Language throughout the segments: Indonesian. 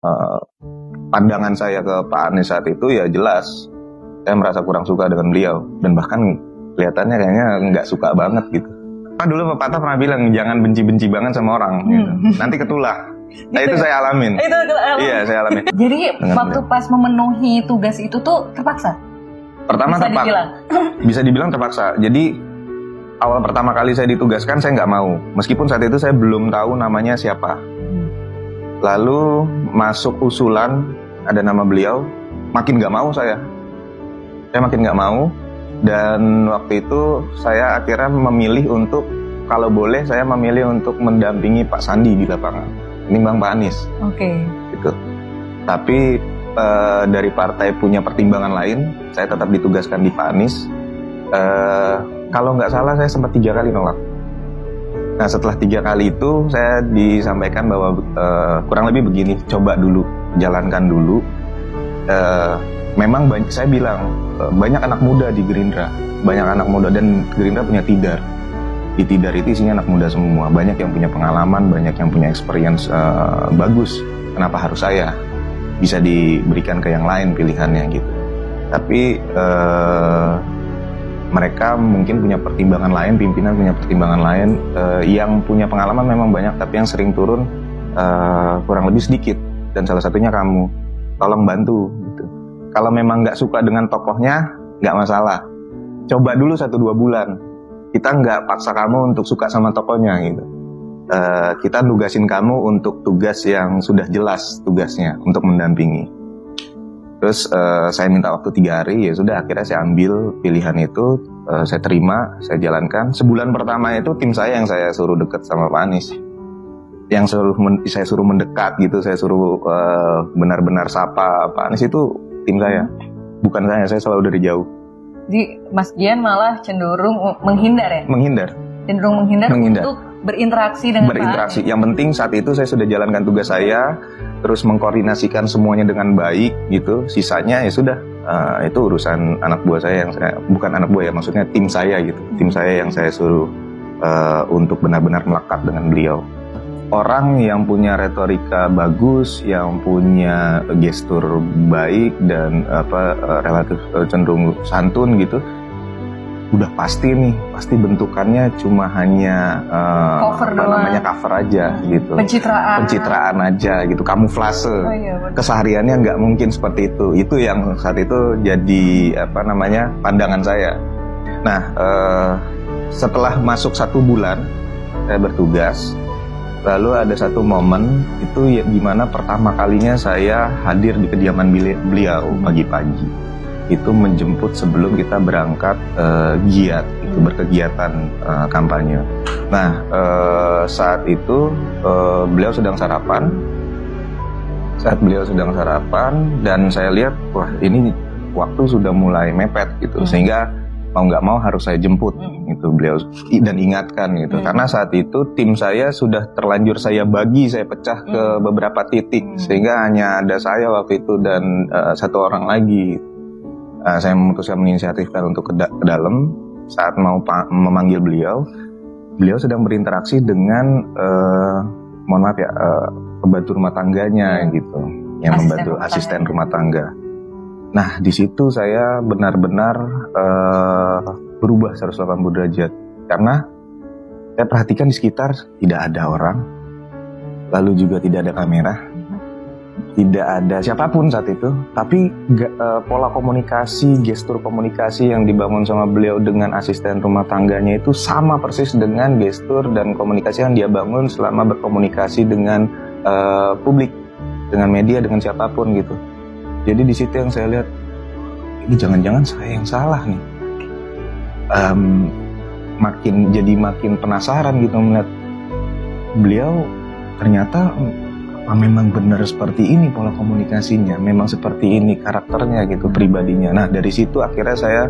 eh, pandangan saya ke Pak Anies saat itu ya jelas saya merasa kurang suka dengan beliau dan bahkan kelihatannya kayaknya nggak suka banget gitu. Dulu pepatah pernah bilang jangan benci-benci banget sama orang gitu. Nanti ketulah. Nah itu saya alamin. Iya saya alamin. Jadi waktu pas memenuhi tugas itu tuh terpaksa? Pertama terpaksa. Bisa dibilang terpaksa. Jadi awal pertama kali saya ditugaskan saya nggak mau. Meskipun saat itu saya belum tahu namanya siapa. Lalu masuk usulan ada nama beliau, makin nggak mau saya. Saya makin nggak mau. Dan waktu itu saya akhirnya memilih untuk, kalau boleh saya memilih untuk mendampingi Pak Sandi di lapangan, menimbang Pak Anies. Oke. Gitu. Tapi dari partai punya pertimbangan lain, saya tetap ditugaskan di Pak Anies. Kalau nggak salah saya sempat 3 kali nolak. Nah setelah 3 kali itu saya disampaikan bahwa kurang lebih begini, coba dulu, jalankan dulu. Memang saya bilang banyak anak muda di Gerindra, banyak anak muda dan Gerindra punya tidar. Di tidar itu isinya anak muda semua, banyak yang punya pengalaman, banyak yang punya experience bagus. Kenapa harus saya? Bisa diberikan ke yang lain pilihannya gitu. Tapi mereka mungkin punya pertimbangan lain, pimpinan punya pertimbangan lain. Yang punya pengalaman memang banyak, tapi yang sering turun kurang lebih sedikit. Dan salah satunya kamu, tolong bantu gitu. Kalau memang nggak suka dengan tokohnya, nggak masalah. Coba dulu 1-2 bulan. Kita nggak paksa kamu untuk suka sama tokohnya gitu. Kita nugasin kamu untuk tugas yang sudah jelas tugasnya, untuk mendampingi. Terus saya minta waktu 3 hari, ya sudah akhirnya saya ambil pilihan itu, saya terima, saya jalankan. Sebulan pertama itu tim saya yang saya suruh deket sama Pak Anies. Yang saya suruh mendekat gitu, saya suruh benar-benar sapa Pak Anies itu tim saya, bukan saya selalu dari jauh. Jadi Mas Gian malah cenderung menghindar ya? Cenderung menghindar untuk berinteraksi dengan Pak Anies. Yang penting saat itu saya sudah jalankan tugas saya, terus mengkoordinasikan semuanya dengan baik gitu. Sisanya ya sudah, itu urusan anak buah saya bukan anak buah ya, maksudnya tim saya gitu. Tim saya yang saya suruh untuk benar-benar melekat dengan beliau. Orang yang punya retorika bagus, yang punya gestur baik dan relatif cenderung santun gitu, udah pasti bentukannya cuma hanya cover aja gitu, pencitraan aja gitu, kamuflase. Kesehariannya nggak mungkin seperti itu yang saat itu jadi pandangan saya. Nah setelah masuk 1 bulan saya bertugas, lalu ada satu momen itu gimana pertama kalinya saya hadir di kediaman beliau pagi-pagi. Itu menjemput sebelum kita berangkat giat, itu berkegiatan kampanye. Nah saat itu beliau sedang sarapan. Saat beliau sedang sarapan dan saya lihat wah ini waktu sudah mulai mepet gitu, sehingga mau nggak mau harus saya jemput gitu beliau dan ingatkan gitu. Karena saat itu tim saya sudah terlanjur saya pecah ke beberapa titik, sehingga hanya ada saya waktu itu dan 1 orang lagi. Saya memutuskan menginisiatifkan untuk ke dalam. Saat mau memanggil beliau sedang berinteraksi dengan mohon maaf ya, pembantu rumah tangganya gitu, yang membantu asisten rumah tangga. Nah di situ saya benar-benar berubah 180 derajat, karena saya perhatikan di sekitar tidak ada orang, lalu juga tidak ada kamera, tidak ada siapapun saat itu, tapi pola komunikasi, gestur komunikasi yang dibangun sama beliau dengan asisten rumah tangganya itu sama persis dengan gestur dan komunikasi yang dia bangun selama berkomunikasi dengan publik, dengan media, dengan siapapun gitu. Jadi di situ yang saya lihat, ini jangan-jangan saya yang salah nih. Makin penasaran gitu melihat beliau, ternyata memang benar seperti ini pola komunikasinya, memang seperti ini karakternya gitu, pribadinya. Nah dari situ akhirnya saya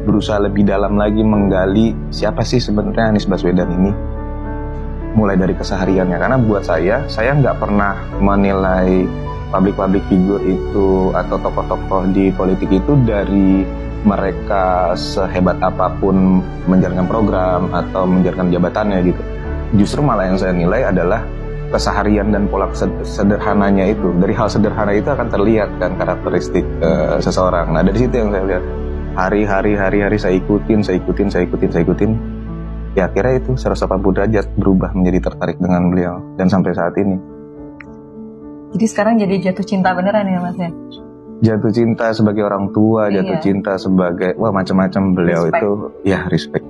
berusaha lebih dalam lagi menggali siapa sih sebenarnya Anies Baswedan ini, mulai dari kesehariannya. Karena buat saya nggak pernah menilai public figure itu atau tokoh-tokoh di politik itu dari mereka sehebat apapun menjalankan program atau menjalankan jabatannya gitu. Justru malah yang saya nilai adalah keseharian dan pola sederhananya itu. Dari hal sederhana itu akan terlihat kan karakteristik seseorang. Nah dari situ yang saya lihat, hari-hari saya ikutin. Ya akhirnya itu 180 derajat berubah menjadi tertarik dengan beliau dan sampai saat ini. Jadi sekarang jadi jatuh cinta beneran ya Mas ya? Jatuh cinta sebagai orang tua, jatuh cinta sebagai macam-macam beliau respect. Itu ya respect.